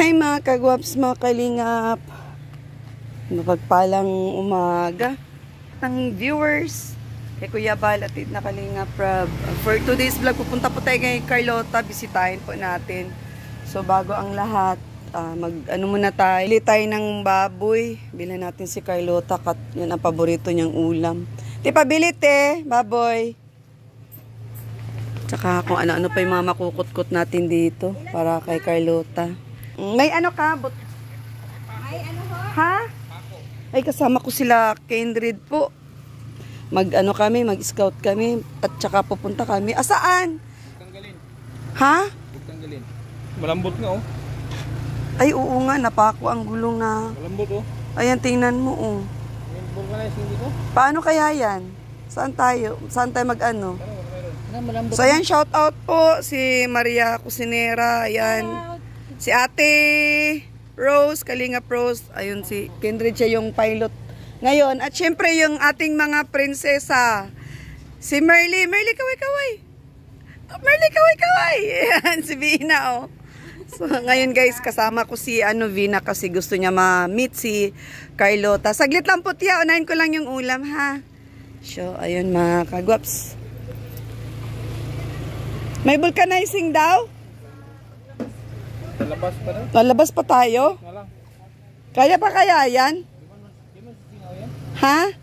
Hi mga kagwaps, mga kalingap. Mapagpalang umaga ng viewers kay Kuya Bal at na Kalingap Rob. For today's vlog, pupunta po tayo kay Carlota, bisitahin po natin. So bago ang lahat, muna tayo. Bili tayo ng baboy. Bilhin natin si Carlota, yun ang paborito niyang ulam. Pabili baboy. Tsaka kung ano-ano pa yung mga makukut-kut natin dito para kay Carlota. May ano ka? May ano ho? Ha? Ay, kasama ko sila Kindred po. Mag-ano kami, mag-scout kami. At tsaka pupunta kami. Asaan? Tanggalin. Ha? Tanggalin. Malambot nga oh. Ay, oo nga. Napako ang gulong na. Malambot oh. Ayan, tingnan mo oh. Vulcanizing dito? Paano kaya yan? Saan tayo? Saan tayo mag-ano? Malambot. So, ayan, shout out po si Maria Cusinera. Ayan. Si Ate Rose, Kalingap Rose. Ayun, si Kindred, siya yung pilot ngayon. At syempre, yung ating mga prinsesa. Si Merly. Merly, kaway-kaway. Merly, kaway-kaway. Ayan, si Vina, oh. So, ngayon guys, kasama ko si Vina kasi gusto niya ma-meet si Carlota. Saglit lang po, tiya. Unahin ko lang yung ulam, ha? So, ayun mga kagwaps. May vulcanizing daw? Lalabas pa rin. Lalabas pa tayo? Kaya pa kaya yan? Ha?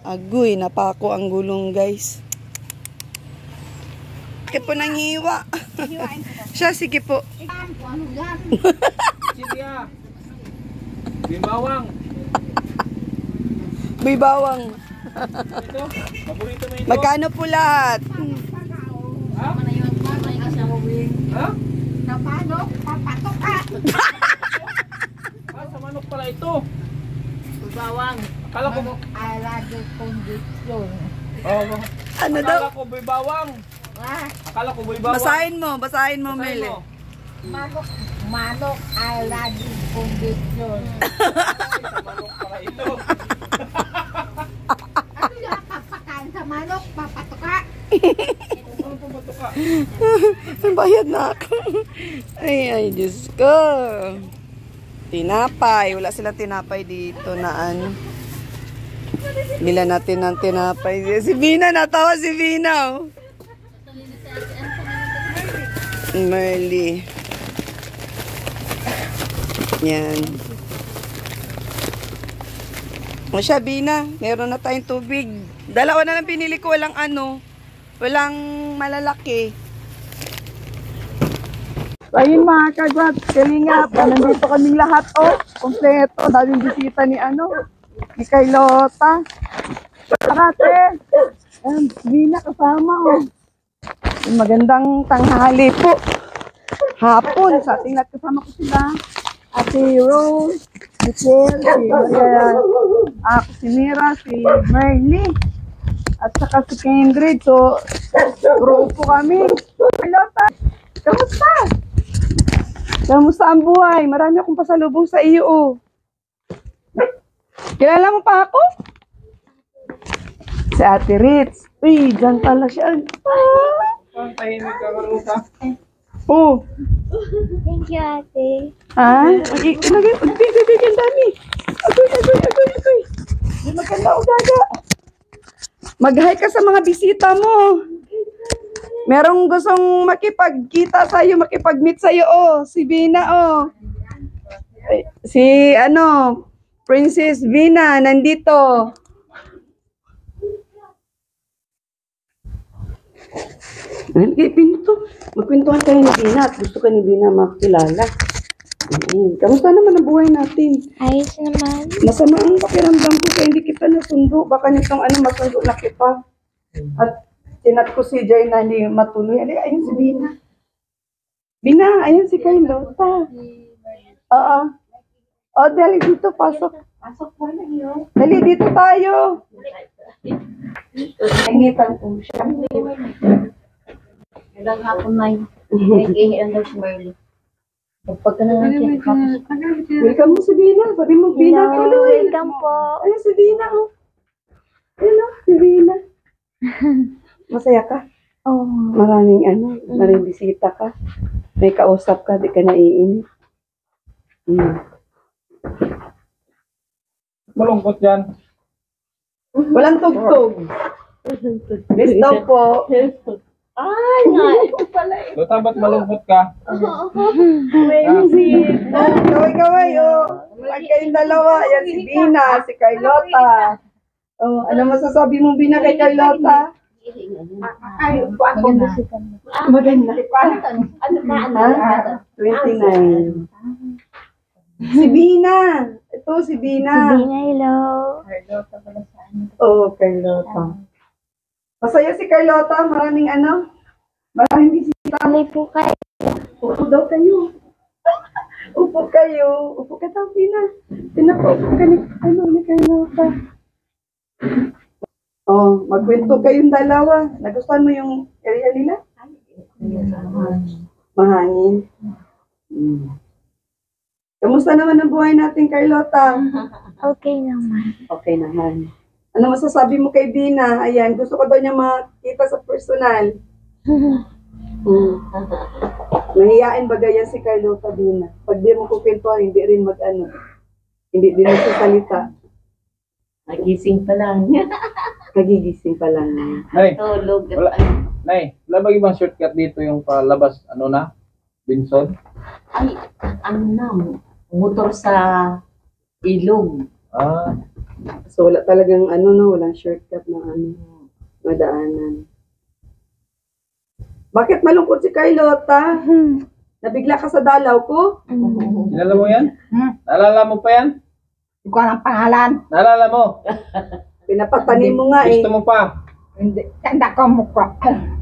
Agoy, napako ang gulong guys. Sige po nang hiwa. Siya, sige po. Sige ah. Bimawang. Bibawang. Ito, paborito mo ito. Magkano po lahat? Ha? Ha? Paano? Papatok ka! Ah, sa manok pala ito. Bawang. Akala ko Alagi kondisyon. oh, Ano daw? akala ko bibawang. Akala ko bibawang. Basahin mo, Mele. Manok alagi kondisyon. Sa manok pala ito. Ano yung papakain sa manok? Papatok ka! Ano po ba ito ka? Bayad na ako. Ay, Diyos ko. Tinapay. Wala silang tinapay dito na ano. Bila natin ng tinapay. Si Vina, natawa si Vina. Oh. Merly. Yan. O siya, Vina. Meron na tayong tubig. Dalawa na lang pinili ko. Walang ano. Walang malalaki. Ayun mga kagwat, Kalingap, nandito kaming lahat, oh, kompleto, daming bisita ni ni Carlota. Karate, Vina kasama, oh. Magandang tanghali po. Hapon, sa ating lahat kasama ko sila. Ate Rose, Michelle, si Maria, si Mira, si Merly, at saka si Kindred. So, grupo kami. Carlota, kamusta? Kamusta ang buhay? Marami akong pasalubong sa iyo, oh. Kilala mo pa ako? Si Ate Ritz. Uy, dyan pala siya. Ang tahimik ka, Carlota. Oh. Thank you, ate. Ha? Ilagay, ang dami. Agoy. Di maganda o gaga. Mag-hi ka sa mga bisita mo. Merong gustong makipagkita sa'yo, makipag-meet sa'yo, oh. Si Vina, oh. Si, Princess Vina, nandito. Magkwentuhan tayo ni Vina at gusto ka ni Vina makilala. Kamusta naman ang buhay natin? Ayos naman. Masama ang pakiramdam ko kaya hindi kita nasundo. Baka nitong masundo na kita. At sinat ko si Jay na hindi matuloy. Ayun si Vina. Vina, ayun si Carlota. Oo. O, dali dito, pasok. Pasok mo na yun. Dali dito tayo. Nainitan ko siya. Ilang hapon na yun. Nag-ihiran daw si Merly. Pagka na lang siya, kapasok. Welcome mo si Vina. Sabi mo, Vina, tuloy. Welcome po. Ayun si Vina, oh. Ayun, si Vina. Masaya ka? Oo. Maraming maraming bisita ka. May kausap ka, di ka naiinip. Malungkot yan. Walang tugtog. Miss daw po. Ay, nga. Ito pala eh. Lota, ba't malungkot ka? May music. Kaway-kaway, oh. Pag kayong dalawa, yan si Bina, si Carlota. Oh, ano masasabi mo, Bina, kay Carlota? Ay, Maganda. Maganda. Ano ba? Ha? 29. Si Bina. Ito, si Bina. Hello. Carlota pala sa ano. Oo, Carlota. Masaya si Carlota. Maraming maraming bisita. Tuloy po kayo. Upo daw kayo. Upo kayo. Upo ka daw, Bina. Pinapaupo ka ni Carlota. Oh, magkwento kayong dalawa. Nagustuhan mo yung area nila? Mahangin. Kamusta naman ang buhay natin, Carlota? Okay naman. Okay naman. Ano masasabi mo kay Bina? Ayan, gusto ko daw niya makita sa personal. Mahihain ba ganyan si Carlota, Bina? Pag di mo kukwentuhan, hindi rin hindi din nagsasalita. Nagising pa lang. Nagigising pa lang. Nay, Tulog. wala. Nay, wala ba ibang shortcut dito yung palabas, Binson? Ay, ano na, motor sa ilog. Ah, So wala talagang walang shortcut na madaanan. Bakit malungkot si Carlota? Nabigla ka sa dalaw ko? kilala mo yan? Naalala mo pa yan? Hindi ko alam pangalan. Naalala mo? Pinapatanim mo nga eh. Gusto mo pa? Hindi. Tanda ko ang mukha.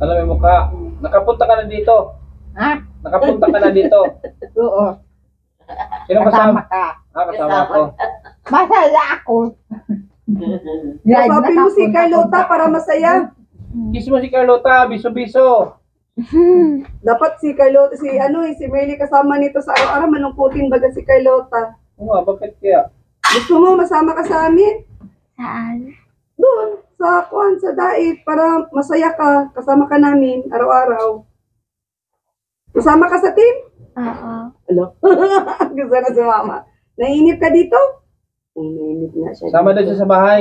Alam mo yung mukha. Nakapunta ka na dito. Ha? Nakapunta ka na dito. Oo. Sino Kasama kasama? ka. Kasama ko. Masaya ako. Sabi mo si Carlota para masaya. Kiss mo si Carlota, biso-biso. Dapat si Carlota, si Merly kasama nito sa araw-araw, malungkutin baga si Carlota. Oo nga, bakit kaya? Gusto mo masama ka sa amin? Saan? Doon, sa dait, para masaya ka, kasama ka namin araw-araw. Masama ka sa team? Oo. Alo? Gusto na si Mama. Nainip ka dito? Nainip nga siya. Sama doon siya sa bahay.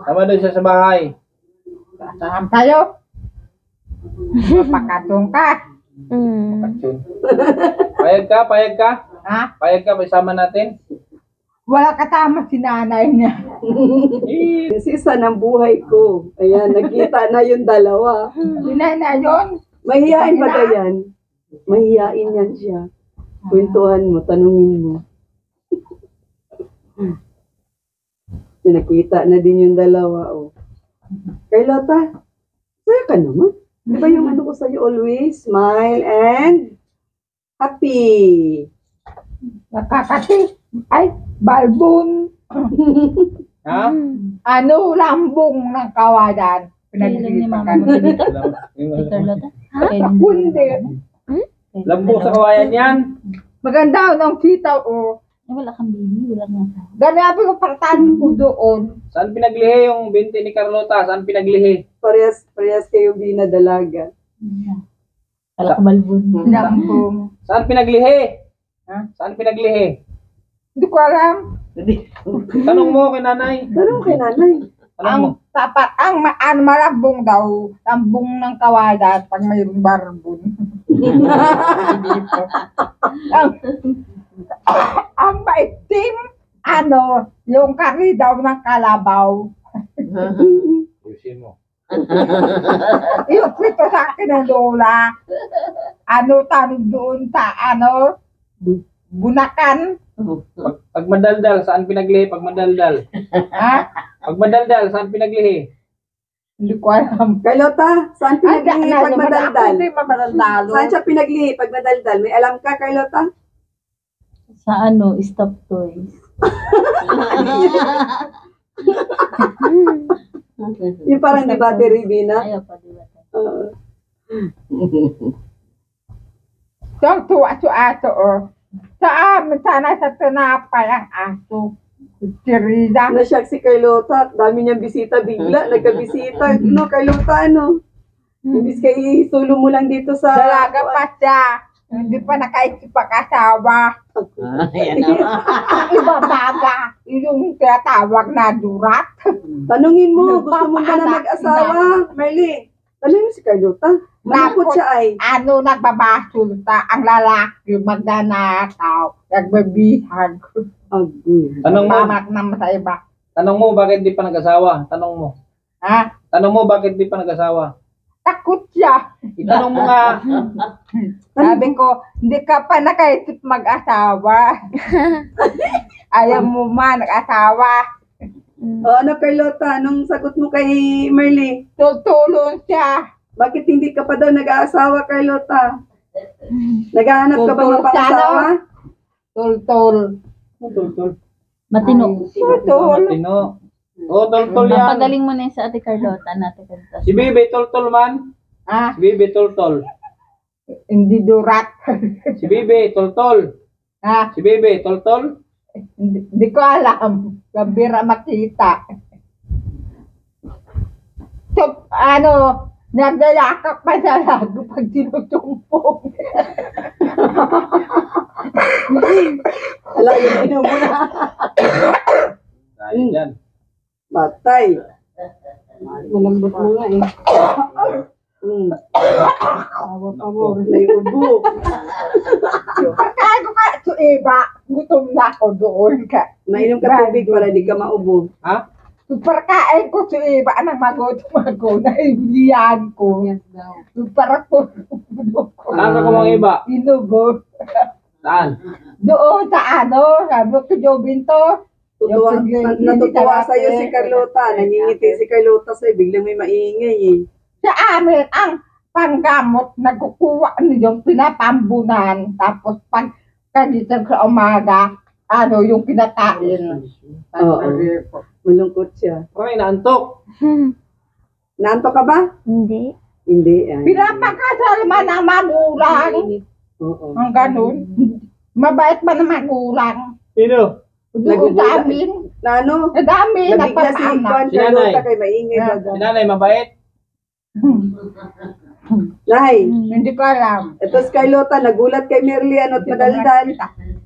Sama doon siya sa bahay. Saan tayo? Pakatong ka. Action. Payag ka? Ha? Payag ka, may sama natin? Wala katama si nanay niya. Sisa ng buhay ko. Ayan, nakita na yung dalawa. Si nanay yun. Mahihain ba ka yan? Mahihain yan siya. Kwentuhan mo, tanungin mo. Nakita na din yung dalawa, oh. Carlota, saya ka naman. Di ba yung ko sa'yo always? Smile and happy. Nakakati. Ay, balbon. Ha? Ano, lambong ng kawadan. Pinag-iipakan. Carlota? Hindi. Lambo sa kawayan yan. Maganda ng sitaw, oh. Ay, wala kang baby. Wala nga. Ganabi ko partan ko doon. Saan pinaglihi yung binti ni Carlota? Saan pinaglihi? Parehas kayo binadalaga. Wala ka balbon. Lambong. Saan pinaglihi? Ha? Saan pinaglihi? Hindi ko alam. Tanong mo kay nanay. Tanong kay nanay. Tanong mo. Ang tapat, malambong daw. Lambong ng kawadan pag mayroong barbon. ang maitim, yung kari daw ng kalabaw. Ayusin mo. Yung pito sa akin ng lola. Tanong doon sa Bunakan. Pag madaldal, saan pinaglihi? Pag madaldal. Ha? Pag madaldal, saan pinaglihi? Hindi ko alam. Carlota, saan pinaglihi pag madaldal? Hindi madaldalo. Saan siya pinaglihi pag madaldal? May alam ka, Carlota? Sa stop toys. Yung parang di battery, Bina? Ayaw pa, di ba? Yung tuwa-tuwa oh. Sa amin, sana sa tinapay ang aso. Tirida. Nasyak si Carlota. Dami niyang bisita bigla. Nagkabisita. Carlota, Imbis kayo isulo mo lang dito sa... Dalaga pa siya. Hindi pa nakaisip pag-asawa. Ayan na. Ang iba baga, yung tinatawag na durat. Tanungin mo, gusto mo ba na Nagpapaanak mag-asawa? Marley, tanungin mo si Carlota. Malapot siya ay. Ano nagbabasulta, ang lalaki magdanakaw, nagbabihag, Agoy. Tanong mo, mamak naman sa iba. tanong mo bakit di pa nag-asawa? Tanong mo. Ha? Tanong mo bakit di pa nag-asawa? Takot siya. Itanong mo nga. Sabi ko, hindi ka pa nakaisip mag-asawa. Ayaw mo man nag-asawa. O ano, Carlota, anong sagot mo kay Marley? Tutulong siya. Bakit hindi ka pa daw nag-aasawa, Carlota? Naghahanap ka ba Tutulog mapang-asawa? Tultul. Tol-tol. Matino. Tultul. Matino. Oh, tol-tol yan. Papagaling mo na yun sa Ate Carlota na Ate Carlota. Si Bibi, tol-tol man. Ah, Si Bibi, tol-tol. hindi durat. Si Bibi, tol-tol. Ha? Si Bibi, tol-tol. Hindi ko alam. Kabira makita. So, ano, nagdayakap pa sa lago pag sinusumpong. Ala, yung inubo na. Dahil yan. Patay. Malambot mo nga eh. May ubo. Pagkain ko ka, so iba, gutom na ako doon ka. Mainom ka tubig para di ka maubo. Ha? Pagkain ko sa iba, anang magutom ako, naibilihan ko. Para ko, Saan ka kumang iba? inubo. Saan? Doon sa ano, sabi ko, Jobin to. Natutuwa sa'yo si Carlota. Nangingiti si Carlota sa'yo. Biglang may maingay eh. Sa amin, ang panggamot, nagkukuha yung pinapambunan. Tapos pag kagitan sa umaga, ano yung pinakain. Oo. Malungkot siya. Kung inaantok. Naanto ka ba? Hindi. Hindi. Ay. Pinapakasalma ng magulang. Oo. Ang ganun. Mabait ba ng magulang? Sino? Doon sa amin. Na ano? Nadami, Nabigla si napapaanak. Juan Si Carlota nanay. kay maingay ba daw? Si nanay, mabait? Nay, Hindi ko alam. ito si Carlota, nagulat kay Merly, ano't madaldal.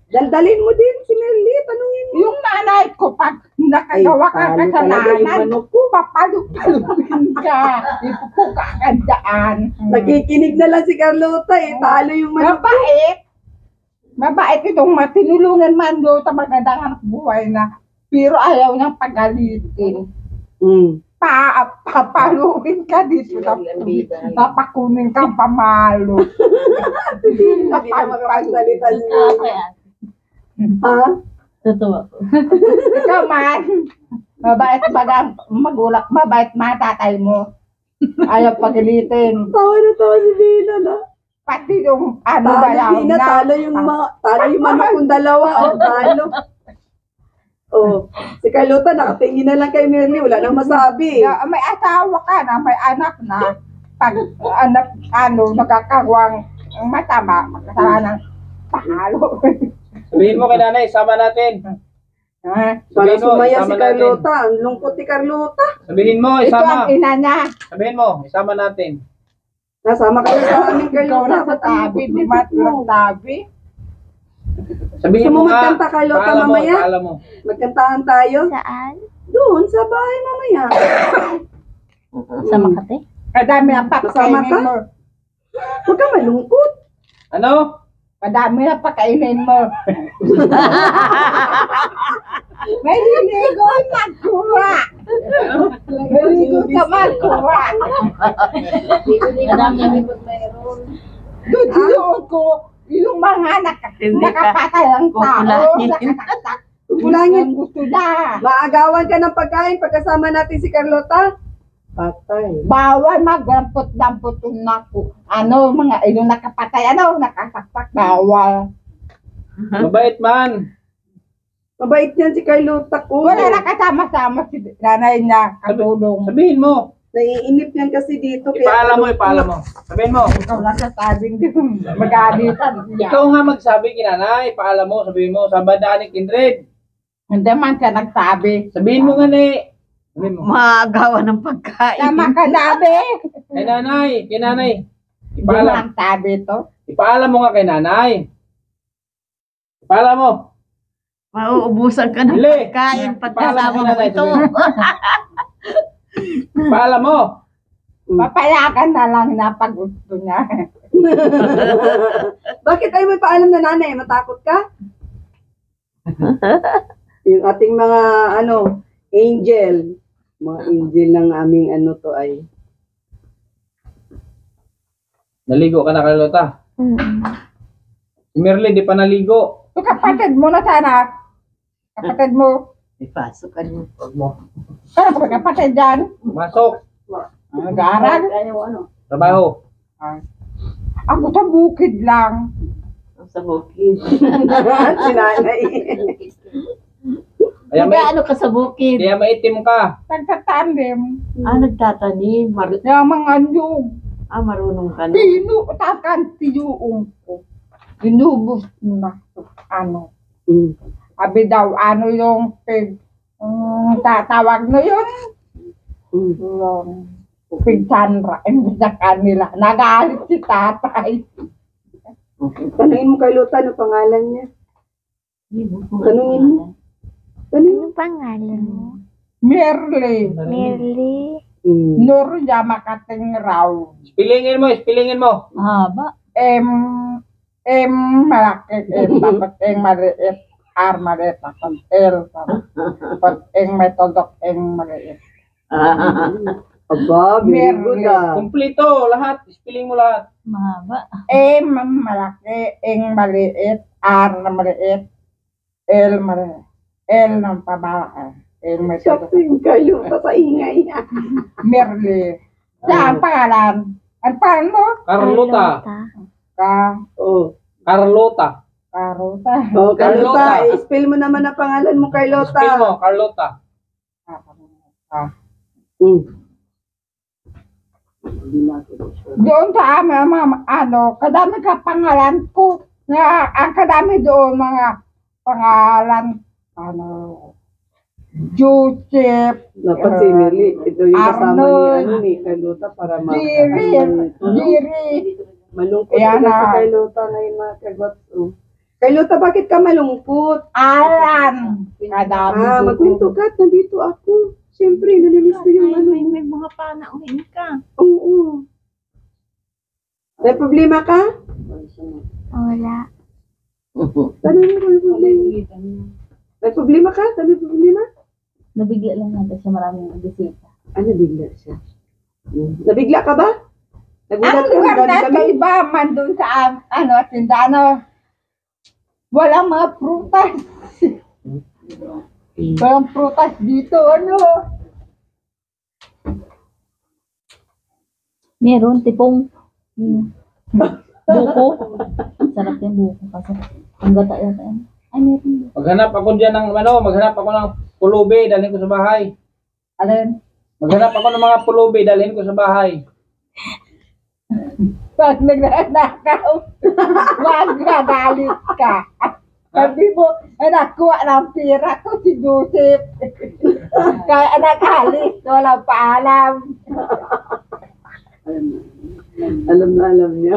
Daldalin mo din si Merly, tanungin mo. Yung nanay ko, pag nakagawa ka Ay, talo talaga yung kasalanan, manok ko. papalupalupin ka. Ipupo ka kandaan. Nakikinig na lang si Carlota eh, talo yung manok. Mabait. Mabait itong matinulungan man doon sa magandang anak buhay na pero ayaw niyang pagalitin. Mm. Papaluin ka dito na papakunin kang pamalo. Hindi na makapagsalita niyo. Ha? Totoo ako. Ikaw man, mabait bagang magulang, mabait matatay mo. Ayaw pagalitin. Tawa na tawa si Vina na. Pati yung ano ba Talo, yan? Vina, talo yung manok kong dalawa. Oh, talo. Oh, si Carlota nakatingin na lang kay Merly, wala nang masabi. May asawa ka na, may anak na. Pag anak, ano, nagkakawang matama, kasalanan, pahalo. Sabihin mo kay nanay, sama natin. Ha? Para Sabihin mo, sumaya isama si Carlota. Ang lungkot ni Carlota. Sabihin mo, Ito isama. ang ina niya. Sabihin mo, isama natin. Nasama ka na sa amin, Ikaw Carlota. na sa Ba't ang tabi, di lungkot ba mo? tabi? Sabihin Gusto mo mo nga. magkanta, Carlota, Paalam mo, mamaya? paalam mo. Magkantahan tayo? Saan? Doon, sa bahay mamaya. Sa Makati? Kadami ang Kasama papakainin ka? mo. Huwag ka malungkot. Ano? Kadami ang pakainin mo. May liligo magkuha. May ligo ka magkuha. Madami. Doon ko, yung mga nakapatay ang tao, nakakatak. Kulangin. Gusto na. Maagawan ka ng pagkain pagkasama natin si Carlota. Patay. Bawal magdampot-dampot na ko. Ano, mga yung nakapatay, ano, nakasaksak, bawal. Mabait man. Mabait yan si Carlota ko. Wala nakasama-sama si nanay niya, katulong. Sabihin mo. Naiinip yan kasi dito. Ipaalam mo, ipaalam mo. Sabihin mo. Ikaw lang sa sabing din, mag-aalitan niya. Ikaw nga magsabi kinanay, paalam mo, sabihin mo, sa bandaan ni Kindred. Hindi man siya nagsabi. Sabihin mo nga ni. Sabihin mo. Maagawa ng pagkain. Tama ka sabi. Kay nanay, kay nanay. Hindi Ipaalam. man sabi to. Ipaalam mo nga kay nanay. Ipaalam mo. Mauubusan ka ng Dili. pagkain Ipaalam mo pagkasama mo nanay. ito. Ipaalam mo. Papayagan na lang na pag gusto niya. Bakit tayo may paalam na nanay? Matakot ka? Yung ating mga angel, mga angel ng aming to ay Naligo ka na, Carlota. Si Merly, di pa naligo. So, kapatid mo na sana. Kapatid mo. Ipasok ka niyo. Kaya ko kapatid dyan. Masok. Nag-aaral. Trabaho. Ako sa bukid lang. Sa bukid. si nanay. Kaya may, Ano ka sa bukid? kaya maitim ka. Nagtatandem. Nagtatanim. Yung mga nyug. Marunong ka na. Takan tiyuong ko. Inubos na. Abi daw, yung tatawag na yun? Yung Pinsandra. Hindi na kanila. Nagalit si tatay. Tanungin mo kay Lota, ano pangalan niya? Tanungin mo. Ano pangalan mo? Merle. Merly. Nur ya makating raw. Spillingin mo. Haba. Malaki. Tapos maliit. R maliit. Tapos L. Tapos may todok. Maliit. Aba, very good Kumplito, lahat. Spilling mo lahat. Mahaba. Malaki. Maliit. R na maliit. L maliit. L ng pababa. May todok. Sakto yung kay Lota sa ingay. Merle. Sa ang pangalan. Ang pangalan mo? Carlota. Carlota. Karuta. Kay Lota, Carlota. i-spell mo naman ang pangalan mo kay Lota. Spill mo, Carlota. Doon sa amin, kadami ka pangalan ko. Ang kadami doon, mga pangalan, Joseph, Dapat si Merly, ito yung kasama Arnold. ni kay Lota para Jiri. malungkot Ayan sila na. si kay Lota ngayon mga kagwat. Kay Lota, bakit ka malungkot? Alan. Kadami doon. Magkwento ka, at nandito ako. Siyempre, nalilis ko yung May mga panauhin ka. Oo. May problema ka? Wala. Ano yung problema? May problema ka? May problema? Nabigla lang natin sa maraming bisita. Nabigla siya. Nabigla ka ba? Nagulat Ang ka? lugar Dali na kami? sa iba man doon sa tindahan, walang mga prutas. Walang prutas dito, Meron, tipong buko. Sarap yung buko kasi ang gata yata yan. Ay, meron. Maghanap ako dyan maghanap ako ng pulubi, dalhin ko sa bahay. Alin? Maghanap ako ng mga pulubi, dalhin ko sa bahay. Pag nagnanakaw, wag nagalit ka. Sabi mo, nakuha ng pira ko si Joseph. Kaya nagalit, walang paalam. Alam na alam niya.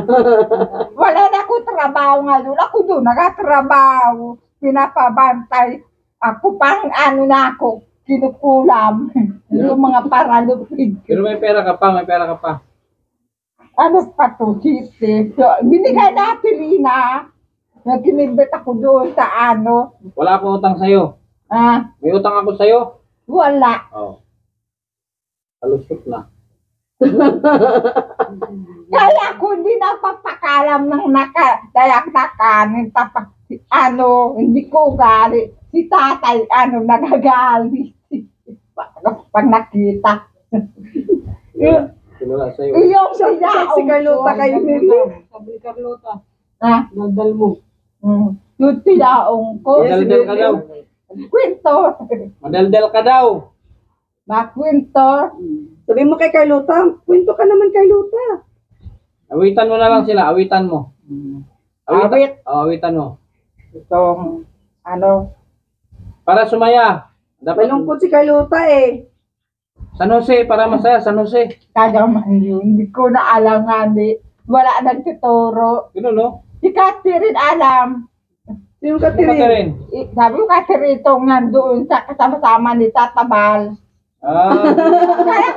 Wala na ako trabaho ngayon. Ako doon nagatrabaho. Pinapabantay. Ako pang na ako. Kinukulam. Yung mga paralupig. Pero may pera ka pa. Ano pa to? Sisi. So, binigay natin Lina. Nagkinibet ako doon sa Wala akong utang sa'yo. May utang ako sa'yo. Wala. Oo. Kalusot na. Kaya ako hindi napapakalam ng nakadayak-dakan. Hindi ko galit. Si tatay, nagagalit. Pag nakita. Sinula sa'yo. Iyong Si Carlota kayo nila. Sabi ni Carlota. Daldal mo. Yung tiyaong ko. Madaldal ka daw. Kwento. Madaldal ka daw. Makwento. Sabi mo kay Carlota, kwento ka naman kay Lota. Awitan mo na lang sila. Awitan mo. Awit. Awitan mo. Itong, Para sumaya. Dapat Malungkot si Carlota eh. San Jose, para masaya. San Jose. kagaman yun. Hindi ko na alam nga, Wala nagtuturo. Ganun, no? Si Catherine alam. Sino Ano ka Catherine? rin? Sabi ko Catherine itong nandoon sa kasama-sama ni Tatabal. Ah, Kaya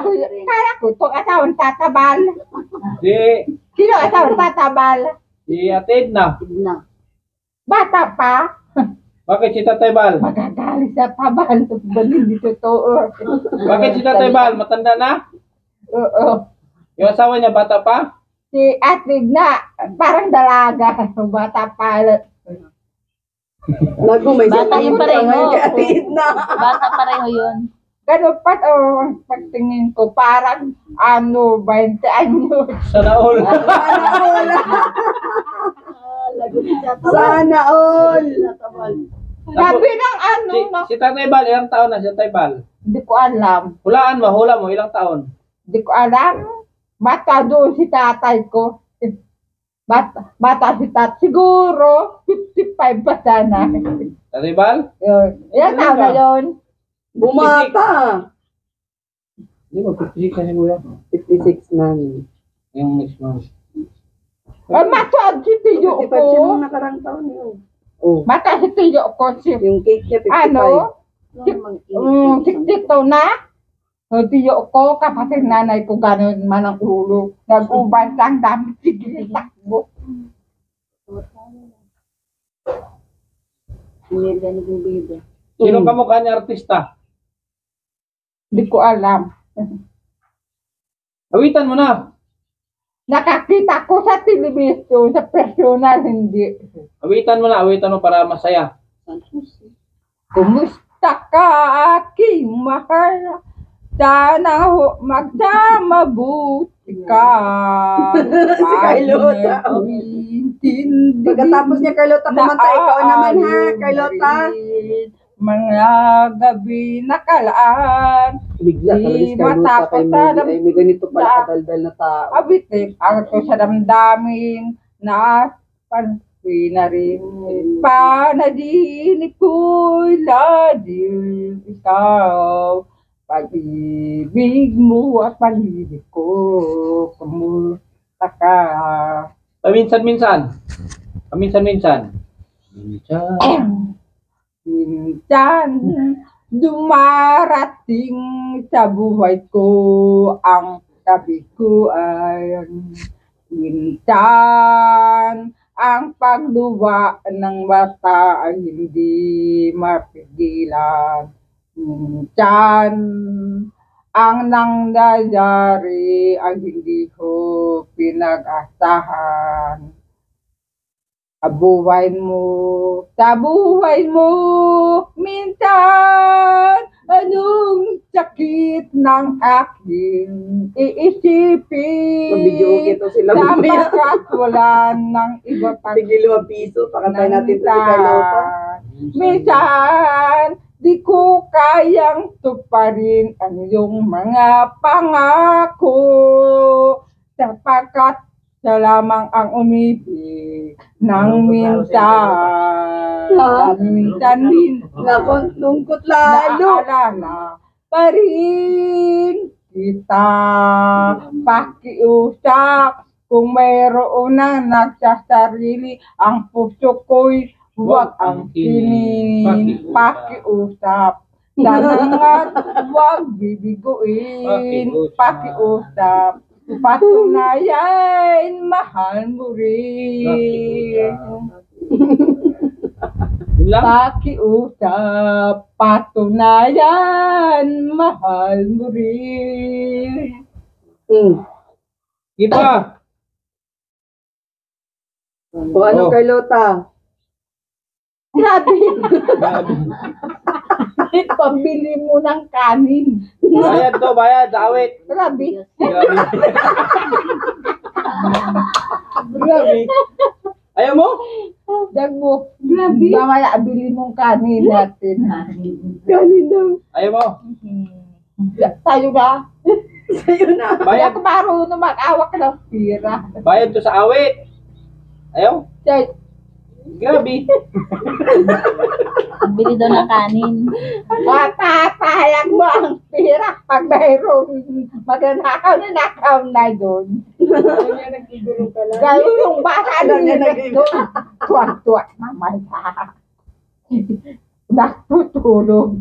ko itong asawang Tatabal. di, Sino asawang Tatabal? si Ate Edna. Na. Bata pa. Bakit si Tatay Bal? Magagalit sa Tabal. Hindi totoo. Bakit si Tatay Bal? Matanda na? Oo. Yung asawa niya, bata pa? Si Atlig na, parang dalaga. Bata pa. Nago, may Bata yung pareho. Kahit na. Bata pareho yun. Ganun pa, ang pagtingin ko, parang 20 anyos. Sana all. Sana all. Sabi ng Si Tatay Bal, ilang taon na si Tatay Bal? hindi ko alam. Hulaan mo, hula mo, ilang taon? Hindi ko alam. Bata doon si tatay ko. Bata si tatay. Siguro, 55 pa sana. Tatay Bal? Yun. Ilan taon na yun? Bumata. Hindi mo, 56 na si Kuya. 56 na. Yung next month. Matag si tiyo 55 siya ko. nung nakarang taon yun. Oh, Matag si tiyo ko. yung cake niya 55. Ano? 62 na. Tiyo ko, kapatid nanay ko, gano'n man ang ulo. Nag-uban lang dami. Sige, takbo. Sino kamukha niya artista? Hindi ko alam. Awitan mo na. Nakakita ko sa telebisyon, sa personal, hindi. Awitan mo para masaya. Kumusta ka, aking mahal? Sana ho magdamabuti ka. Carlota. Pagkatapos niya, Carlota, kumanta ikaw naman ha, Carlota. Mga gabi nakalaan. Bigla talaga si Di Carlota matapos kay sa Mili. Ay, may ganito pala kadaldal na tao. abitin ang ko sa damdamin na pansin na rin. Panaginip ko'y ladil ikaw. Pag-ibig mo at pag-ibig ko, kumusta ka. Paminsan-minsan. Paminsan-minsan. Minsan. Minsan, dumarating sa buhay ko ang tabi ko ay minsan ang pagluwa ng mata ay hindi mapigilan. Minsan ang nangyayari ay hindi ko pinag-asahan. Sa buhay mo, minsan, anong sakit ng aking iisipin. Mabidyo ito sila mamaya. Dapat wala ng iba pang Tigil 5 piso, pakantay natin ito si Carlota. minsan, di ko kayang tuparin ang iyong mga pangako. Sapagkat siya lamang ang umibig ng minsan. Nako, lungkot lalo. Naalala pa rin kita. Pakiusap kung mayroon na nagsasarili ang puso ko'y huwag ang kinin. Pakiusap. Sangat huwag bibiguin. Pakiusap. Patunayan, mahal mo rin. Yun lang. Pakiusap, patunayan, mahal mo rin. Iba. O ano, Oh. Carlota? Grabe. Pambili mo ng kanin. Bayad to, bayad. Awit. Grabe. Grabe. Grabe. Ayaw mo? Dag mo. Grabe. Mamaya, bili mong kanin natin. Kanin daw. Ayaw mo? Tayo na. Sa'yo na. Kaya Bayad. ako marunong mag-awak ng pira. Bayad to sa awit. Ayaw? Kaya, Grabe. Bili daw ng kanin. Papapayag mo ang pira pag mayroong magnanakaw na doon. Gano'n yung bata doon doon. Tuwag-tuwag naman sa natutulog.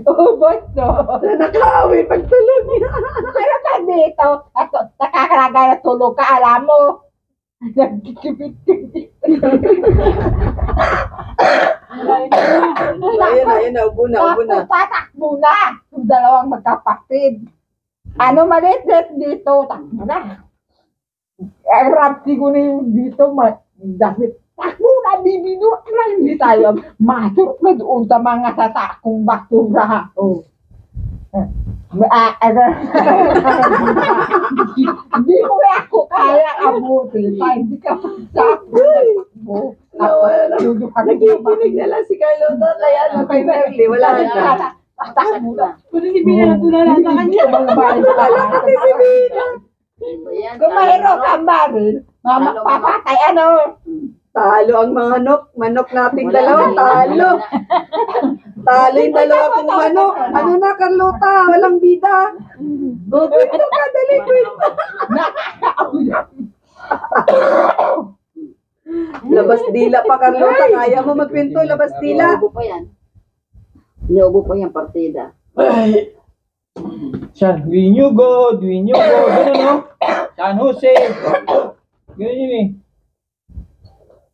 Ubot no. Nakaawi pagtulog niya. Pero pag dito, nakakalaga na tulog ka, alam mo. Nagkikipit-kipit. Ayun na, ubo na. Tatakbo na. Yung dalawang magkapatid. Ano maliit dito, takbo na. Rap siguro yung dito, dahil takbo na, bibino na, hindi tayo masurok na doon sa mga satakong basura. Oh. Hindi mo na ako kaya abutin. Hindi ka pagsakbo. Nakikinig na lang si Carlota. Kaya ano kay Merly, wala na. Takbo na. Kung mayroon kang baril, papatay ano? Talo ang manok nating dalawa, talo. Talo yung dalawa kong manok. Ano na, Carlota? Walang bida. Kwento ka, dali, kwento. Labas dila pa, Carlota. Kaya mo magkwento, labas dila. Inuubo pa yan. Inuubo pa yan partida. Winyugo. Ganun, no? San Jose. Ganun yun eh.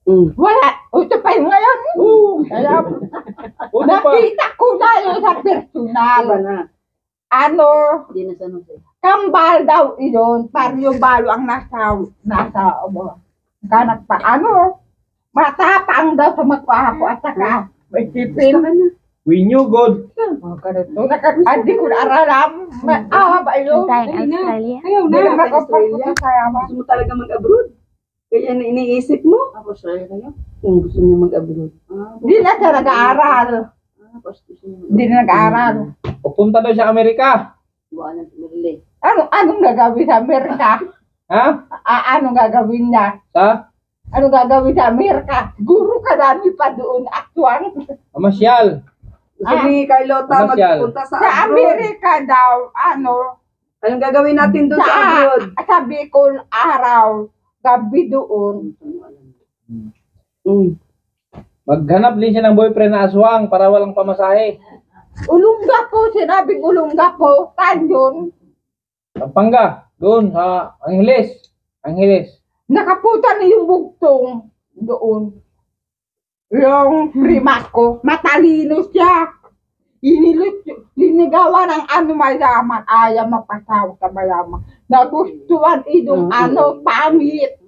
Wala. Ito pa yung ngayon. Kaya, Uno pa. nakita ko na yun sa personal. Iba na. Ano, Hindi na San Jose. kambal daw iyon. Para yung balo ang nasa kanak pa. Ano, matapang daw sa magpahapo at saka may tipin. Winyugo. Hindi ko na aralam. Ba yun? Tayong Australia. Hindi na nakapagpunta sa yaman. Gusto mo talaga mag-abroad? Kaya na iniisip mo? Ako Australia kayo? Kung gusto niya mag-abroad. Hindi na siya nag-aaral. Hindi na nag-aaral. Pupunta daw sa Amerika. Buwan ng Merle. Anong gagawin sa Amerika? Ha? Anong gagawin niya? Sa? Anong gagawin sa Amerika? Guru kadami pa doon, aktuang. Amasyal. Gusto ni Carlota Masyal. magpunta sa Sa abroad. Amerika daw, Anong gagawin natin doon sa abroad? sa Bicol araw, gabi doon. Maghanap din siya ng boyfriend na aswang para walang pamasahe. Ulungga po, sinabing ulungga po. Saan yun? Pampanga. Doon sa Angeles. Nakaputa na yung bugtong doon. Yung primas ko, matalino siya. Linigawan ng mayaman, ayaw magpasawa sa mayaman. Nagustuhan idong pangit.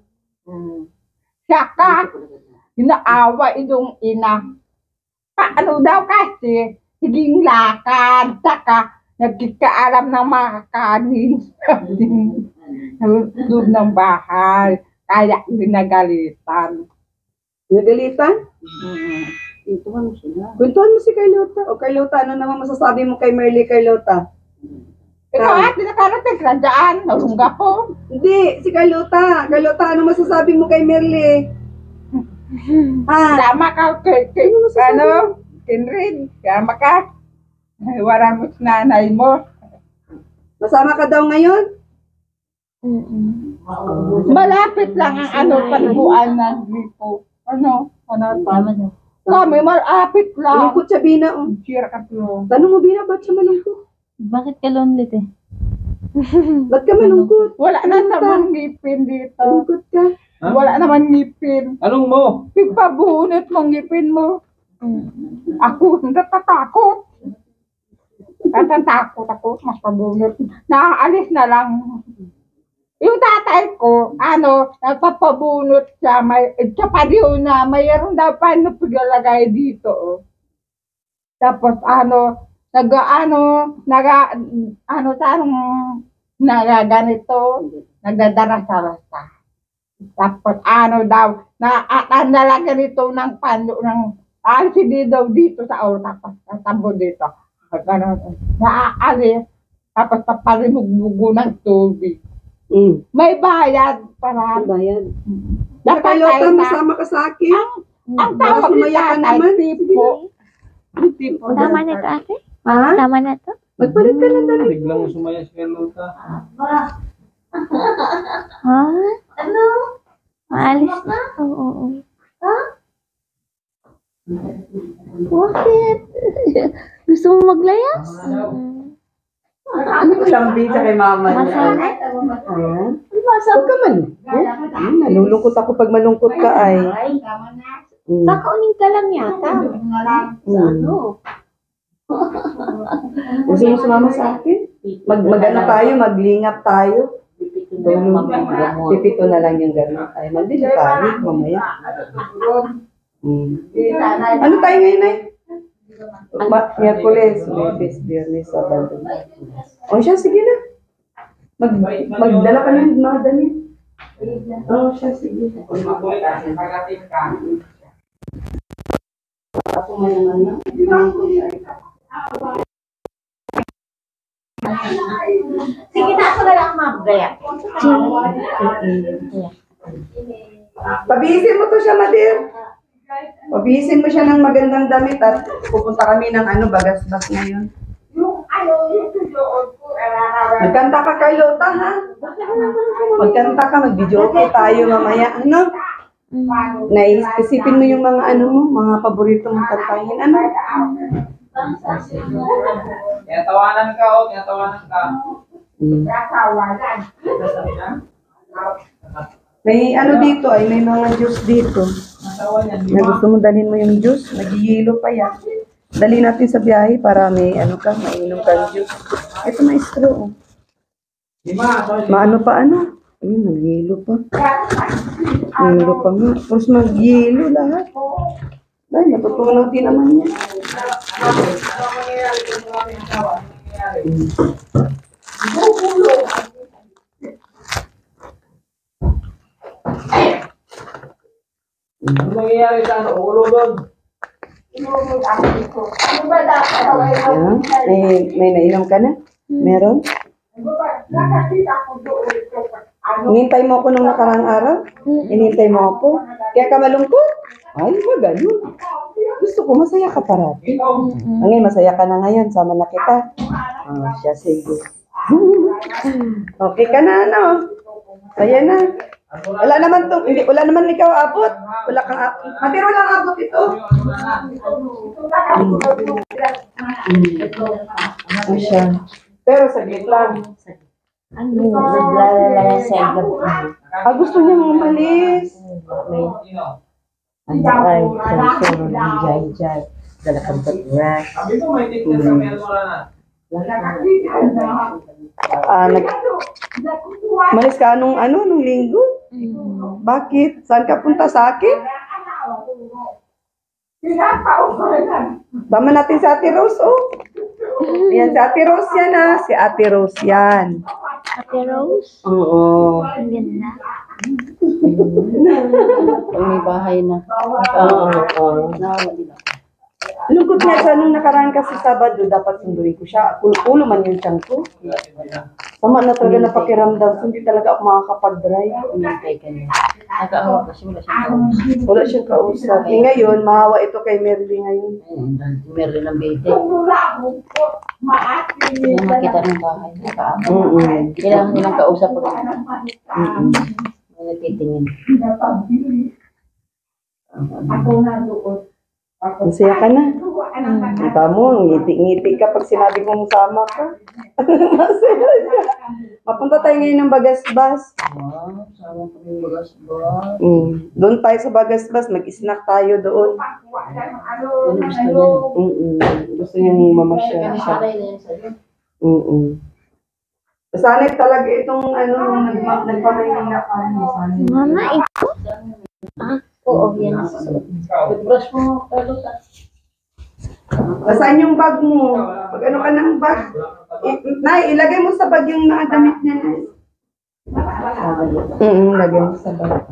Saka, inaawa idong ina. Paano daw kasi, higing lakad, saka, nagkikaalam ng mga kanin sa loob ng bahay. Kaya ginagalitan. Nagalitan? Intuhan mo sila. Kwentuhan mo si Carlota. O Carlota, ano naman masasabi mo kay Merly, Carlota? Ikaw ate, nakarating ka dyan. Nalungga po. Hindi, si Carlota. Carlota, ano masasabi mo kay Merly? Sama ka Kinrid. Sama ka. Wala mo sa nanay mo. Masama ka daw ngayon? Malapit lang ang paliguan ng gripo. Tama na. Kami, malapit lang. Malungkot siya, Bina. Oh. Cheer ka po. Tanong mo, Bina, ba't siya malungkot? Bakit ka lonely te? Ba't ka malungkot? Wala na naman ngipin dito. Malungkot ka? Ha? Wala naman ngipin. Anong mo? Pagpabunot mong ngipin mo. Ako, natatakot. Natatakot ako, mas pabunot. Naaalis na lang. Yung tatay ko, nagpapabunot siya, siya pa rin na, mayroon daw pa pigalagay dito. Oh. Tapos, ganito, nagdadarasa-rasa. Tapos, nalagyan nito ng pano, LCD daw dito sa tapos, tabo dito. Naaalis, tapos papalimugbugo ng tubig. May bayad para. Bayan. Dapat Carlota, tayo masama ka sa akin. Ang tawag ni Sumaya ka tatay, naman. tipo. Tipo. Tama na to, ate? Ha? Tama na to? Magpalit ka lang dali. Biglang sumaya si Carlota. Ha? Ano? Maalis na? Oo. Bakit? Gusto mo maglayas? Ano ko lang bita kay mama niya? Masakit? Huwag ka man. Nalulungkot ako pag malungkot ka ay. Kakaunin ka lang yata. Gusto mo sumama sa akin? Mag-ano tayo, maglingap tayo. Pipito na lang yung gano'n. Ay, mabili tayo mamaya. Ano tayo ngayon ay? Miyerkules, Lunes, Biyernes, Sabado. O siya, sige na. Magdala ka ng mga damit. O siya, sige. Ako man naman na. Sige na, ako na lang mabgaya. Pabihisin mo to siya, Madir. Pabihisin mo siya ng magandang damit at pupunta kami ng bagasbas ngayon. Magkanta ka kay Lota, ha? Magkanta ka, mag-video okay tayo mamaya. Ano? Naisipin mo yung mga mga paborito mong kantahin. Ano? Tinatawanan ka o, tinatawanan ka. May dito ay, may mga juice dito. Na gusto mo dalhin mo yung juice, nag-yelo pa yan. Dali natin sa biyahe para may mainom kang juice. Ito may straw. Maano pa Ayun, nag-yelo pa. Yelo pa nga. Tapos mag-yelo lahat. Dahil natutunaw din naman yan. Ano mangyayari sa ulo doon? May nainom ka na? Meron? Inintay mo ako nung nakarang araw? Inintay mo ako? Kaya ka malungkot? Ay, wag ganun. Gusto ko masaya ka parati. Ngayon, masaya ka na ngayon. Sama na kita. Siya, sige. Okay ka na, Saya na. Wala naman ikaw abot. Wala kang abot. Matiro lang abot ito. Siya. Pero saglit lang. Naglalala sa gabi. Gusto niyang umalis. Ay, jay. Dala kang batrash. Sabi mo, may tip sa meron na. Malis ka nung linggo? Bakit? Saan ka punta sa akin? Tama natin si Ate Rose, Yan, si Ate Rose yan, Si Ate Rose yan. Ate Rose? Oo. Ang ganda. May bahay na. Oo. Lungkot nga siya nung nakaraan kasi Sabado, dapat sunduin ko siya. Ulo man yung tiyan ko. Tama na talaga na pakiramdam. Hindi talaga ako makakapag-drive. Umintay ka niya. Nag-aawa kasi wala siyang kausap. Wala siyang kausap. Ngayon, mahawa ito kay Merly ngayon. Meron ng bete. Kaya makita ng bahay. Nag-aawa. Kailangan nilang kausap pag nagtitingin. Masaya ka na. Kita mo, ngiti-ngiti ka pag sinabi kong sama ka. Masaya siya. Mapunta tayo ngayon ng Bagasbas. Wow, sama pa yung bagas-bas. Doon tayo sa Bagasbas, mag-snack tayo doon. Ano gusto niya? Gusto niya mamasyal siya. Sanay na yan sa'yo. Sanay talaga itong nagpamayin na kami. Mama, ito? Oo, yan ang susunod. Toothbrush mo, Carlota. Saan yung bag mo? Pag ka ng bag? Ilagay mo sa bag yung mga damit niya. Lagay mo sa bag.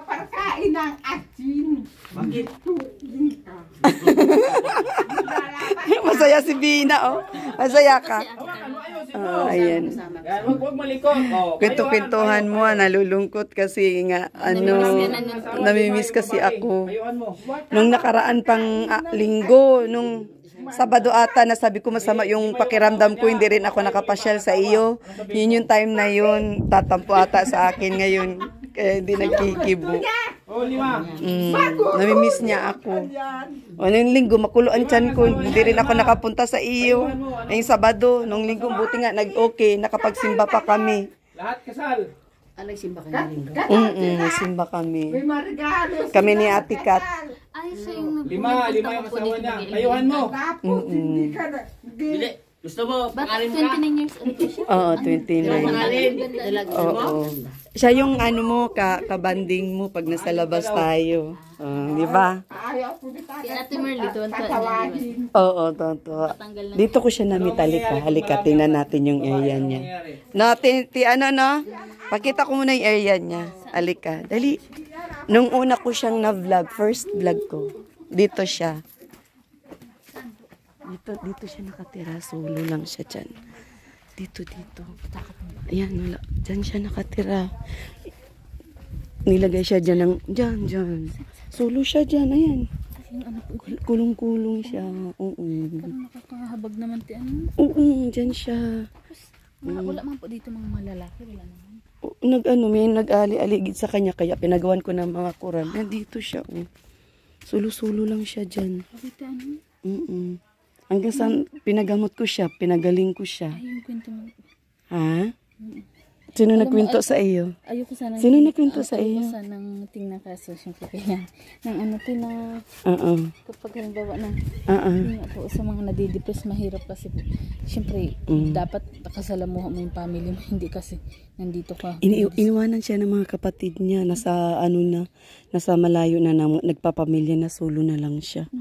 Pagkain ng asin. Bakit? Masaya si Bina, oh. Masaya ka. Ayan. Yan, huwag malikot. Oh, Kwento-kwentuhan mo, nalulungkot kasi nga, namimiss kasi ako. Kayuan mo. Nung nakaraan pang linggo, nung Sabado ata, na sabi ko masama yung pakiramdam ko, hindi rin ako nakapasyal sa iyo. Yun yung time na yun, tatampo ata sa akin ngayon. Kaya hindi nagkikibo. Oh, 5. Namimiss niya ako. O, nung linggo, makulo ang tiyan ko. Hindi rin ako nakapunta sa iyo. Ngayong Sabado, nung linggo, buti nga, nag-okay. Nakapagsimba pa kami. Lahat kasal. Simba kami. May marigalo. Kami ni Ate Kat. Ay, siya yung 5 yung asawa niya. Kayuhan mo. Tapos hindi ka na. Gusto mo, Bakit 29 years old pa siya? Oo, 29. Oo. Siya yung ano mo, kabanding mo pag nasa labas tayo. Di ba? Ayaw ko na Si Ate Merly, tuwan pa tatawagin. Oo, totoo. Dito ko siya na-meet. Halika, tingnan natin yung area niya. Pakita ko muna yung area niya. Halika, dali. Nung una ko siyang na-vlog, first vlog ko, dito siya. Dito siya nakatira. Solo lang siya dyan. Dito. Ayan, wala. Dyan siya nakatira. Nilagay siya dyan dyan. Solo siya dyan, ayan. Kulong-kulong siya. Oo. Nakakahabag naman ti ano. Oo, dyan siya. Wala man po dito mga malalaki. Wala naman. May nag-ali-aligid sa kanya, kaya pinagawan ko ng mga kuran. Nandito siya, oh. Sulo-sulo lang siya dyan. Dito ano? Hanggang saan pinagamot ko siya, pinagaling ko siya. Ay, yung kwento mo. Ha? Sino nagkwento sa iyo? Ayoko sana. Sino nagkwento sa iyo? Ayoko sana ng tingnan kaso, siyempre kaya. Nang ano na, Oo. kapag halimbawa na, Oo. yun nga po, sa mga nadidepress, mahirap kasi po. Siyempre, dapat nakasalamuha mo yung family mo, hindi kasi nandito ka. Iniwanan siya ng mga kapatid niya, nasa nasa malayo na, nagpapamilya na, solo na lang siya.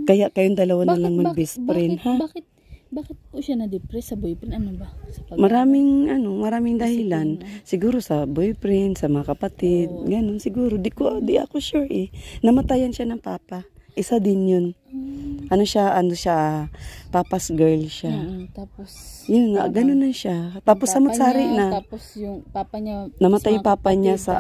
Kaya kayong dalawa na lang mag-best friend, ha? Bakit po siya na-depress sa boyfriend? Ano ba? Maraming dahilan. Siguro sa boyfriend, sa mga kapatid, ganun siguro. Di ako sure eh. Namatayan siya ng papa. Isa din yun. Ano siya, papa's girl siya. Tapos, Yun nga, ganun na siya. Tapos samot-sari na. Tapos yung papa niya, Namatay yung papa niya sa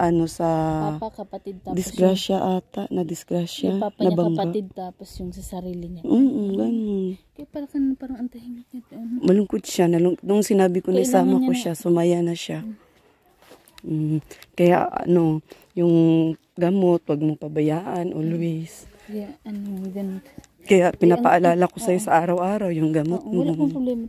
papa, kapatid, tapos disgrasya ata, na disgrasya, yung papa niya nabangga. kapatid, tapos yung sa sarili niya. Ganun. Kaya parang ang tahimik niya. Malungkot siya. Nung sinabi ko na Kailangan isama niya ko na- siya, sumaya na siya. Kaya yung gamot, wag mong pabayaan, always. Kaya ganun. Kaya pinapaalala ko sa'yo sa araw-araw yung gamot Wala pong mo. problema.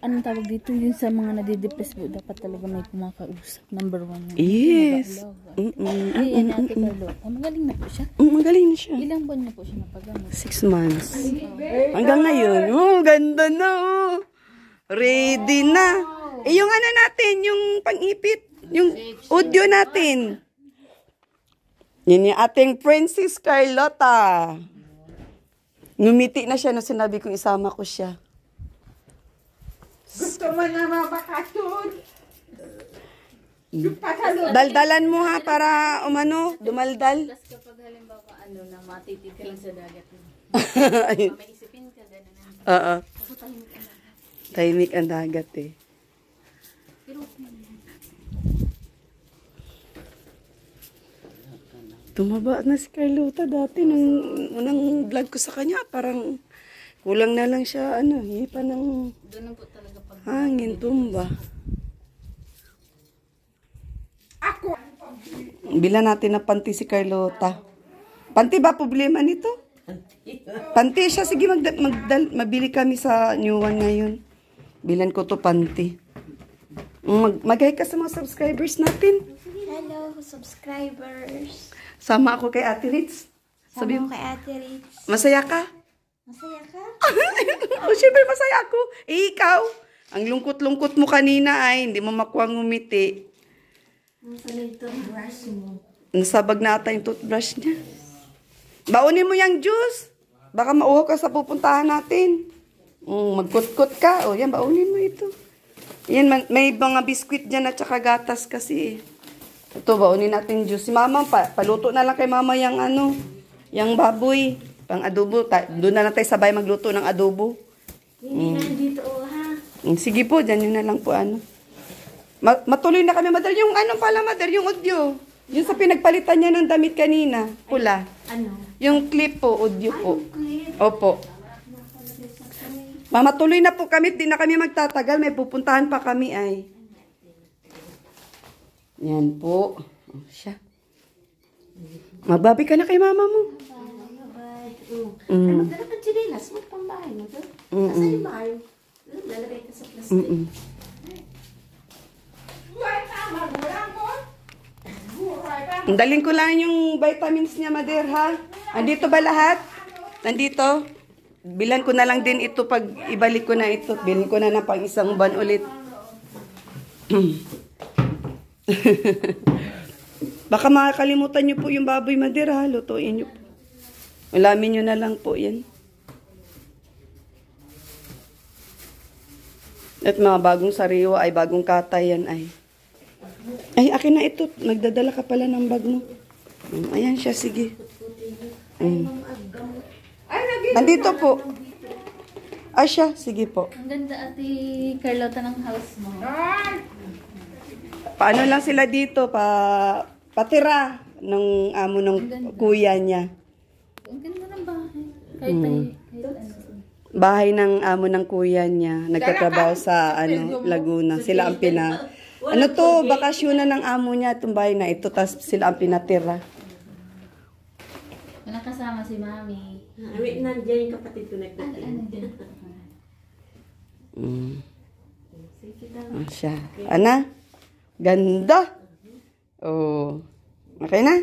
Anong tawag dito? Yun sa mga nadidepress po, dapat talaga may kumakausap. Number 1. Yes. Ay, yan Ate Carlo. Magaling na po siya. Magaling na siya. Ilang buwan na po siya napagamot? 6 months. Hanggang ngayon. Ganda na, oh. Ready na. Yung natin, yung pang-ipit. Yung audio natin. Yan yung ating Princess Carlota. Ngumiti na siya nung sinabi kong isama ko siya. Gusto mo na mabakasyon? Yung pasalod. Daldalan mo ha para dumaldal. Plus kapag halimbawa na matitig ka lang sa dagat. May isipin ka, gano'n na. Oo. Ako tahimik ka na. Tahimik ang dagat eh. Pero, Tumaba na si Carlota dati nung unang vlog ko sa kanya. Parang kulang na lang siya, hipa ng ganun po talaga pag hangin, tumba. Ako. Bila natin na panty si Carlota. Panty ba problema nito? Panty siya. Sige, mabili kami sa new one ngayon. Bilan ko to panty. Mag-hi ka sa mga subscribers natin. Hello, subscribers. Sama ako kay Ate Ritz. Sabi mo kay Ate Ritz. Masaya ka? Masaya ka? Siyempre masaya ako. Ikaw, ang lungkot-lungkot mo kanina ay hindi mo makuha ngumiti. Masaya yung toothbrush mo. Nasabag na ata yung toothbrush niya. Baunin mo yung juice. Baka mauhaw ka sa pupuntahan natin. Magkut-kut ka. O yan, baunin mo ito. Yan, may mga biskwit dyan at saka gatas kasi eh. Ito, baunin natin juice. Si mama, paluto na lang kay mama yung yung baboy. Pang adobo. Doon na lang tayo sabay magluto ng adobo. Hindi na dito, ha? Sige po, dyan yun na lang po ano. Matuloy na kami, Mother. Yung ano pala, Mother, yung audio. Yung sa pinagpalitan niya ng damit kanina, pula. Ano? Yung clip po, audio po. Clip. Opo. Mamatuloy na po kami, di na kami magtatagal. May pupuntahan pa kami ay. Yan po. Oh, siya. Mababi ka na kay mama mo. Ano, dala ka chinelas mo pang bahay mo doon? Nasa yung bahay? Lalagay ka sa plastic. Dalhin ko lang yung vitamins niya, Mother, ha? Andito ba lahat? Nandito? Bilan ko na lang din ito pag ibalik ko na ito. Bilhin ko na pang isang buwan ulit. Baka makakalimutan niyo po yung baboy, Mother, ha? Lutuin niyo po. Ulamin niyo na lang po yan. At mga bagong sariwa ay bagong katay yan ay. Ay, akin na ito. Nagdadala ka pala ng bag mo. Ayan siya, sige. Nandito po. Ah, siya, sige po. Ang ganda, Ate Carlota, ng house mo. Paano lang sila dito, patira ng amo ng kuya niya. Ang ganda ng bahay. Kahit tayo, kahit ano. Bahay ng amo ng kuya niya. Nagtatrabaho sa Laguna. Sila ang ano to, bakasyon na ng amo niya itong bahay na ito. Tapos sila ang pinatira. Walang kasama si Mami. Wait, nandiyan yung kapatid ko nagtatid. Ano din? Siya. Ana? Ganda. Oh. Okay na?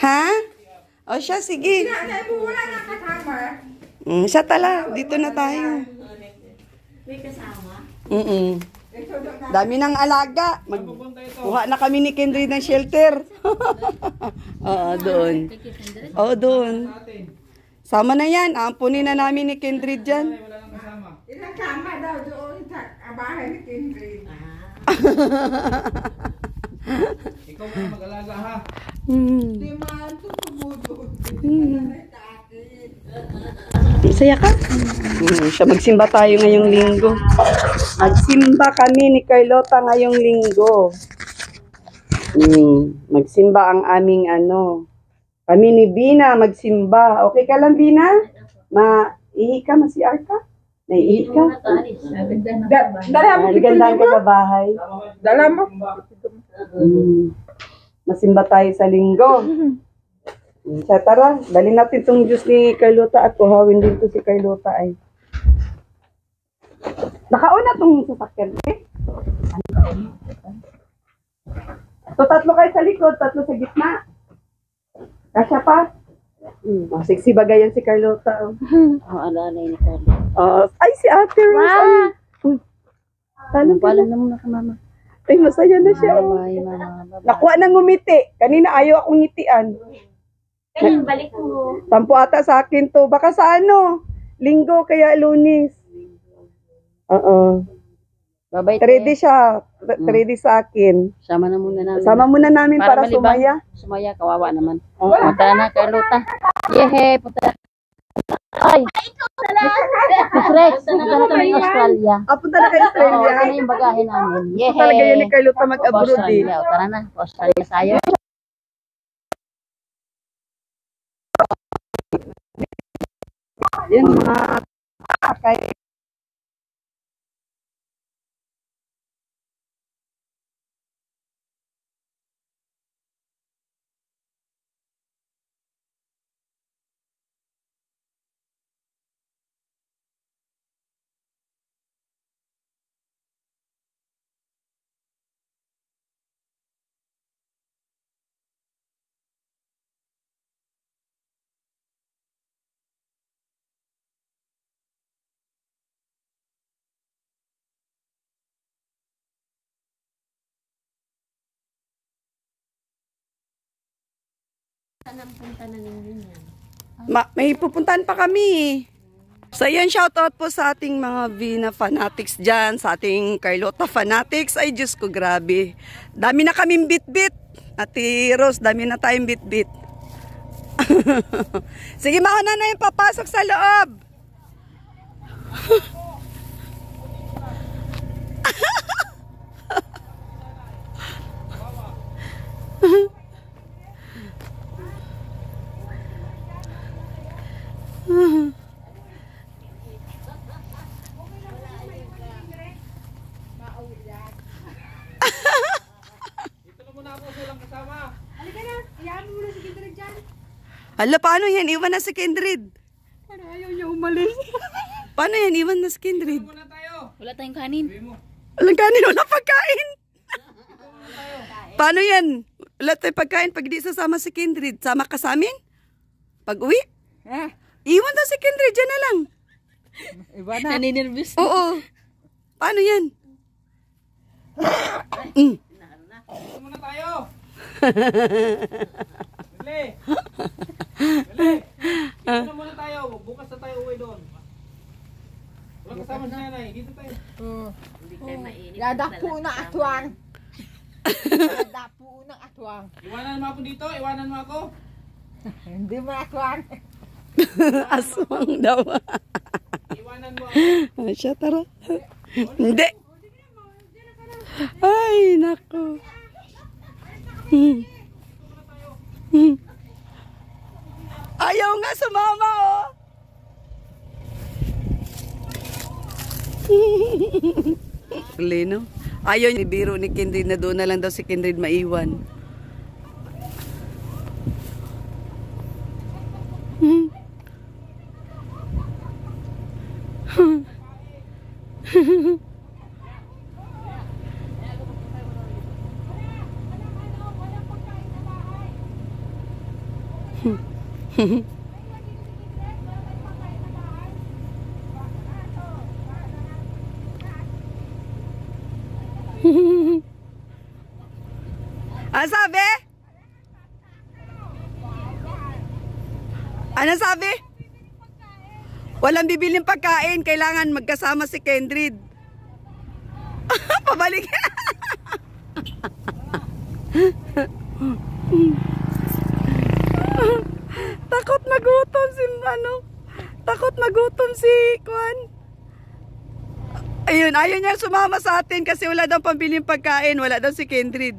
Ha? O siya, sige. Wala na kasama. Siya tala. Dito na tayo. May kasama? Dami ng alaga. Kuha na kami ni Kendry ng shelter. Oo, doon. Oo, doon. Sama na yan. Ampunin na namin ni Kendry dyan. Ilang kama daw doon sa bahay ni Kindred. Ikaw na mag-alaga, ha? Di man tutumudo. Masaya ka? Siya, magsimba tayo ngayong linggo. Magsimba kami ni Carlota ngayong linggo. Magsimba ang aming kami ni Bina magsimba. Okay ka lang, Bina? Maihi ka, masiar ka? Naihi ka? Nagandahan ka sa bahay. Dala mo. Masimba tayo sa linggo. Siya, tara, dali natin itong juice ni Carlota at kuhawin din to si Carlota ay. Nakauna itong sasakyan. So, tatlo kayo sa likod, tatlo sa gitna. Kasya pa? Sexy bagayan si Carlota. Alalay ni Carlo. Ay, si Ate Rose. Talo na muna ka, Mama. Ay, masaya na siya. Nakuha ng ngumiti. Kanina ayaw akong ngitian. Balik mo. Tampo ata sa akin to. Baka sa Linggo kaya Lunes. Babay, 3D siya. 3D sa akin. Sama na muna namin. Sama muna namin para malibang. sumaya. Sumaya, kawawa naman. Punta na, Carlota. Yehe, punta na. Ay! Rex, punta na kami Australia. Punta na kay Oo, Australia. ito na yung bagahe namin. Yehe! Talaga yun ni Carlota mag-abroad eh. Australia. Tara na, Australia tayo. Yun mga kay may pupuntahan pa kami. So yan, shoutout po sa ating mga Vina fanatics dyan, sa ating Carlota fanatics. Ay Diyos ko, grabe. Dami na kaming bit-bit. Ate Rose, dami na tayong bit-bit. Sige, mauna na yung papasok sa loob. Hala, paano yan? Iwan na si Kindred. Ayaw niya umalis. Paano yan? Iwan na si Kindred. Wala tayong kanin. Walang kanin, wala pagkain. Paano yan? Wala tayong pagkain pag di sasama si Kindred. Sama ka sa amin? Pag uwi? Iwan na si Kindred, dyan na lang. Iba na. Naninirvous. Oo. Paano yan? Dito muna tayo. Bili. Bili. Dito muna tayo. Bukas na tayo uwi doon. Walang kasama si nanay. Dito tayo. Yadapo na atwang. Yadapo na atwang. Iwanan mo ako dito. Iwanan mo ako. Hindi mo atwang. Aswang daw. Iwanan mo ako. Siya, tara. Hindi. Ay, nako. Ayaw nga sumama, oh. Lino. Ayaw niya biro ni Kindred na doon na lang daw si Kindred maiwan. Ano sabi? Ano sabi? Walang bibiling pagkain. Kailangan magkasama si Kindred. Pabalik. Takot magutom si takot magutom si Kwan. Ayun, ayaw niya sumama sa atin kasi wala daw pambiling pagkain. Wala daw si Kindred.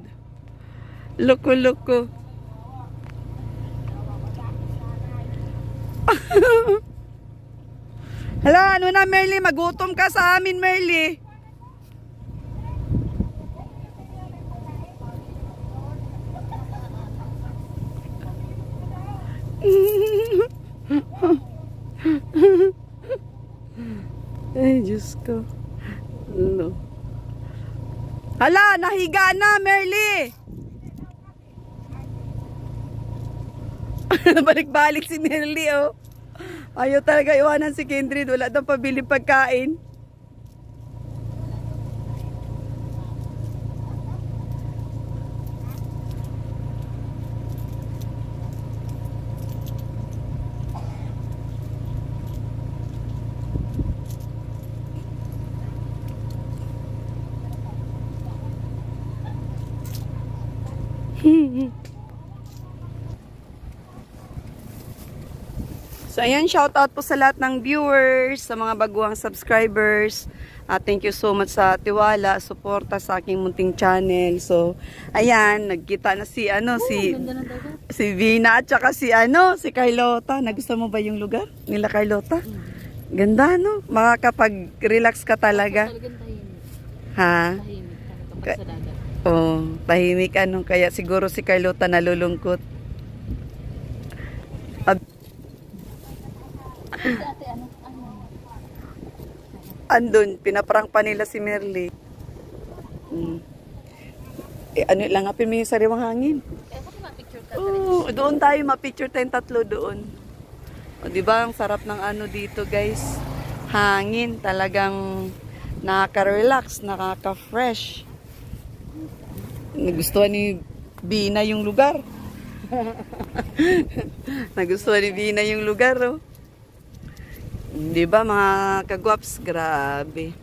Loko-loko. Hala, ano na Merly? Magutom ka sa amin, Merly. Ay, Diyos ko. No. Hala, nahiga na, Merly. Balik-balik si Merly, oh. Ayaw talaga iwanan si Kindred. Wala daw pabili pagkain. So ayan, shout out po sa lahat ng viewers, sa mga baguhang subscribers. Thank you so much sa tiwala, suporta sa aking munting channel. So ayan, nagkita na si si Vina at saka si Carlota. Nagustuhan mo ba yung lugar nila Carlota? Ganda, no? Makakapag-relax ka talaga. Ha? Oh, tahimik kaya siguro si Carlota nalulungkot. Andun, pinaprank pa nila si Merly. Ano lang, apin mo yung sariwang hangin. Oh, doon tayo, mapicture tayong tatlo doon. O, diba, ang sarap ng dito, guys. Hangin, talagang nakaka-relax, nakaka-fresh. Nagustuhan ni Bina yung lugar. Nagustuhan ni Bina yung lugar, oh. Diba mga kagwaps, grabe.